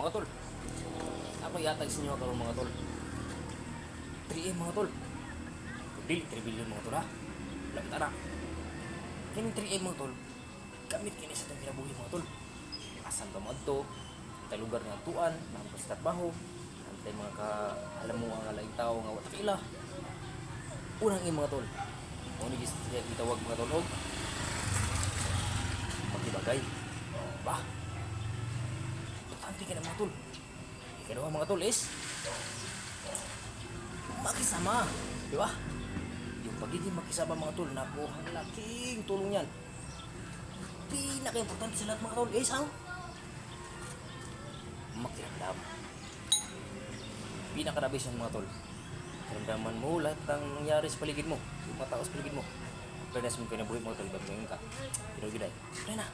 Mga tol, ako yatag sa inyo karon mga tol. 3M mga tol. Dili 3 billion mga tol ha. Lamta na. Kini 3M mga tol. Gamit kini sa itong kinabuhi mga tol. Asan ka mga to? Tay lugar nga tuan, nakampas trabaho. Antay mga ka alam mo nga laing tao nga wala kaila. Unang mga tol. Mo ni gitawag mga tol og magibagay. Ba? Importante ka na mga tol. Ikaw mga tol is makisama, di ba? Yung pagiging makisama mga tol, naku, ang laking tulong yan. Pinaka-importante sa lahat mga tol is ang makiramdam. Pinaka-rabis yan mga tol. Karamdaman mo lahat ng nangyari sa paligid mo, yung mga tao sa paligid mo. Fairness mo kinabuhi mga tol, ba't ngayon ka? Pero giday, wala na.